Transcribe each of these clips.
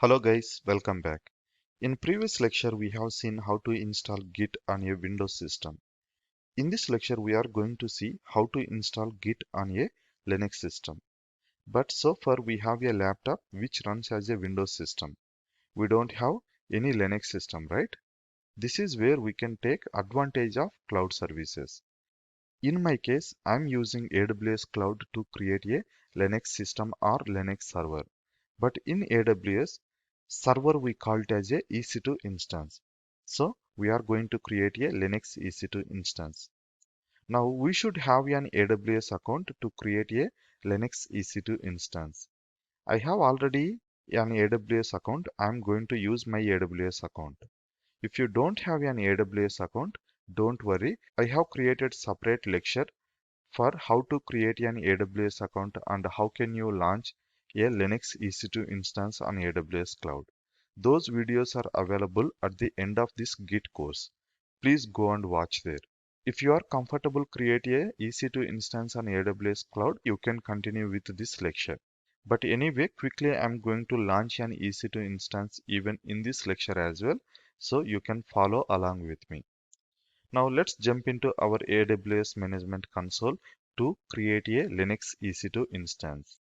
Hello guys, welcome back. In previous lecture we have seen how to install Git on a Windows system. In this lecture we are going to see how to install Git on a Linux system. But so far we have a laptop which runs as a Windows system. We don't have any Linux system, right? This is where we can take advantage of cloud services. In my case, I'm using AWS Cloud to create a Linux system or Linux server. But in AWS, server we call it as a EC2 instance. So we are going to create a Linux EC2 instance. Now we should have an AWS account to create a Linux EC2 instance. I have already an AWS account. I'm going to use my AWS account. If you don't have an AWS account, don't worry. I have created separate lecture for how to create an AWS account and how can you launch a Linux EC2 instance on AWS Cloud. Those videos are available at the end of this Git course. Please go and watch there. If you are comfortable create a EC2 instance on AWS Cloud, you can continue with this lecture. But anyway, quickly I'm going to launch an EC2 instance even in this lecture as well, so you can follow along with me. Now let's jump into our AWS Management Console to create a Linux EC2 instance.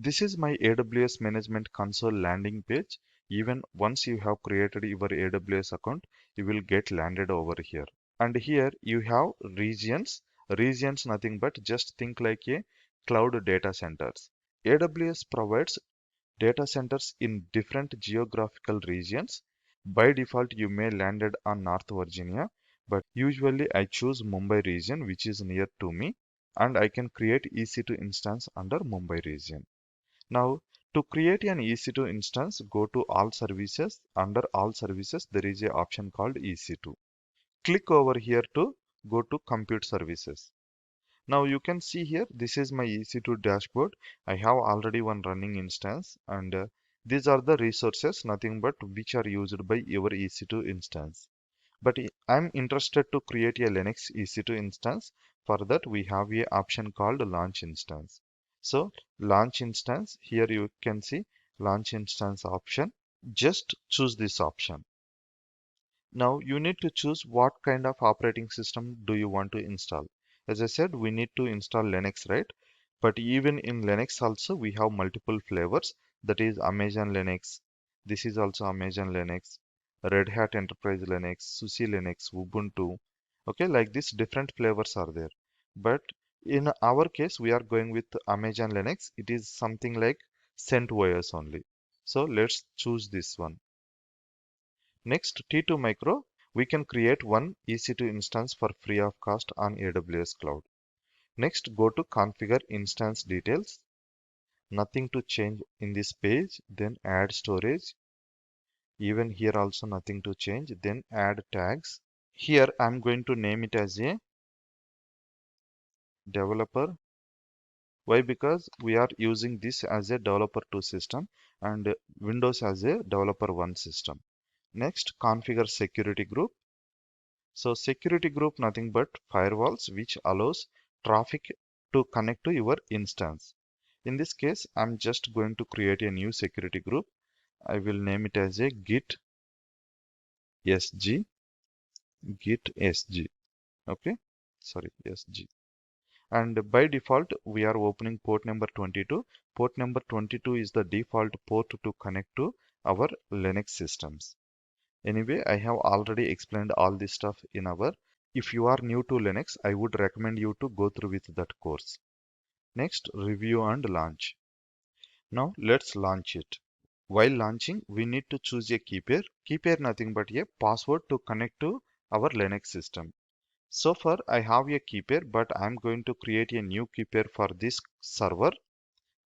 This is my AWS Management Console landing page. Even once you have created your AWS account, you will get landed over here. And here you have regions. Regions nothing but just think like a cloud data centers. AWS provides data centers in different geographical regions. By default, you may landed on North Virginia, but usually I choose Mumbai region, which is near to me, and I can create EC2 instance under Mumbai region. Now, to create an EC2 instance, go to All Services. Under All Services, there is an option called EC2. Click over here to go to Compute Services. Now you can see here, this is my EC2 dashboard. I have already one running instance and these are the resources, nothing but which are used by your EC2 instance. But I'm interested to create a Linux EC2 instance. For that, we have a option called launch instance. So launch instance, here you can see launch instance option. Just choose this option. Now you need to choose what kind of operating system do you want to install. As I said, we need to install Linux, right? But even in Linux also we have multiple flavors. That is Amazon Linux. This is also Amazon Linux, Red Hat Enterprise Linux, SUSE Linux, Ubuntu. Okay, like this different flavors are there. But in our case, we are going with Amazon Linux. It is something like CentOS only. So let's choose this one. Next, T2 Micro, we can create one EC2 instance for free of cost on AWS Cloud. Next, go to Configure Instance Details. Nothing to change in this page. Then add storage. Even here also nothing to change. Then add tags. Here I'm going to name it as a developer. Why? Because we are using this as a developer 2 system and Windows as a developer 1 system. Next, configure security group. So security group nothing but firewalls which allows traffic to connect to your instance. In this case, I'm just going to create a new security group. I will name it as a Git SG. Okay, sorry, SG. And by default, we are opening port number 22. Port number 22 is the default port to connect to our Linux systems. Anyway, I have already explained all this stuff in our. If you are new to Linux, I would recommend you to go through with that course. Next, review and launch. Now let's launch it. While launching, we need to choose a key pair. Key pair nothing but a password to connect to our Linux system. So far, I have a key pair, but I'm going to create a new key pair for this server.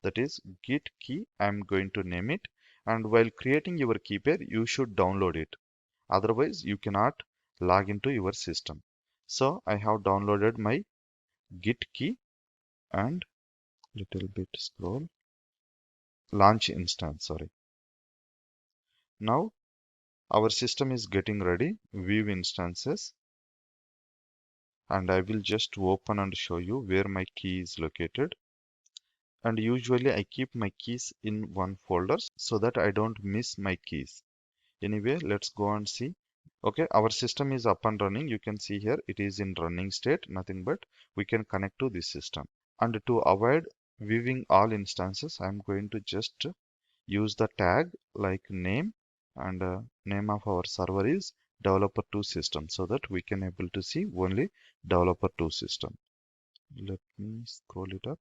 That is git key. I'm going to name it. And while creating your key pair, you should download it. Otherwise, you cannot log into your system. So I have downloaded my git key and little bit scroll launch instance. Sorry. Now our system is getting ready. View instances. And I will just open and show you where my key is located. and usually I keep my keys in one folder so that I don't miss my keys. Anyway, let's go and see. Okay, our system is up and running. You can see here it is in running state, nothing but we can connect to this system. And to avoid viewing all instances, I'm going to just use the tag like name, and name of our server is developer2 system, so that we can able to see only developer2 system. Let me scroll it up.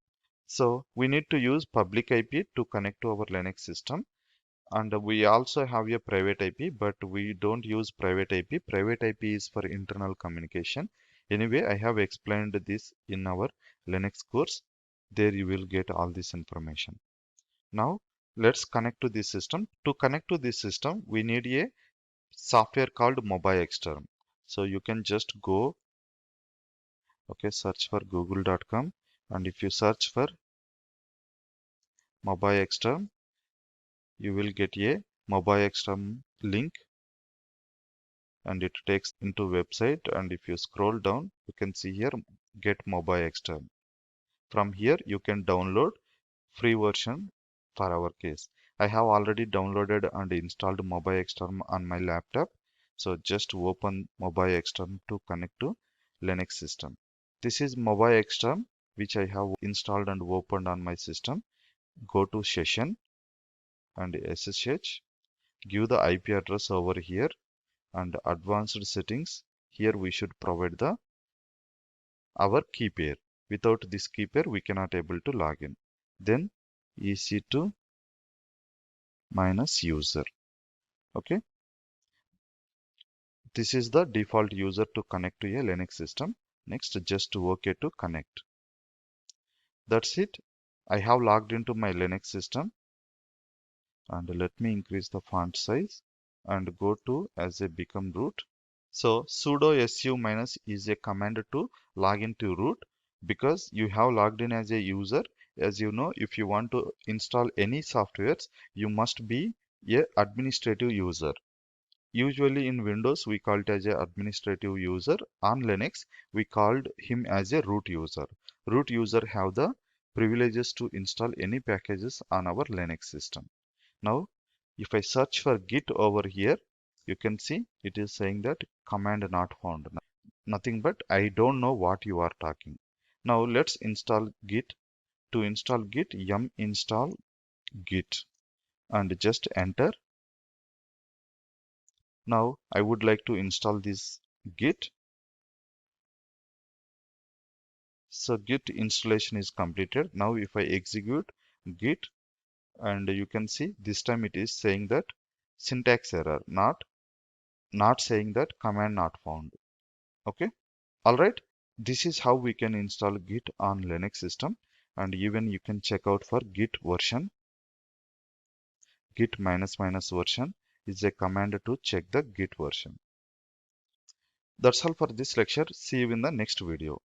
So we need to use public IP to connect to our Linux system. And we also have a private IP, but we don't use private IP. Private IP is for internal communication. Anyway, I have explained this in our Linux course. There you will get all this information. Now, let's connect to this system. To connect to this system, we need a software called MobiXterm. So you can just go, okay, search for google.com, and if you search for MobiXterm, you will get a MobiXterm link, and it takes into website. And if you scroll down, you can see here get MobiXterm. From here you can download free version. For our case, I have already downloaded and installed MobiXterm on my laptop. So just open MobiXterm to connect to Linux system. This is MobiXterm which I have installed and opened on my system. Go to session and SSH, give the IP address over here, and advanced settings. Here we should provide the our key pair. Without this key pair, we cannot able to log in. Then EC2 minus user. Okay. This is the default user to connect to a Linux system. Next, just OK to connect. That's it. I have logged into my Linux system. And let me increase the font size and go to as a become root. So sudo su minus is a command to log into root, because you have logged in as a user. As you know, if you want to install any softwares, you must be a administrative user. Usually in Windows, we call it as a administrative user. On Linux, we called him as a root user. Root user have the privileges to install any packages on our Linux system. Now, if I search for Git over here, you can see it is saying that command not found. Nothing but I don't know what you are talking. Now let's install Git. To install Git, yum install Git and just enter. Now I would like to install this Git. So Git installation is completed. Now if I execute Git, and you can see this time it is saying that syntax error, not saying that command not found. Okay. All right. This is how we can install Git on Linux system, and even you can check out for Git version. Git minus minus version is a command to check the Git version. That's all for this lecture. See you in the next video.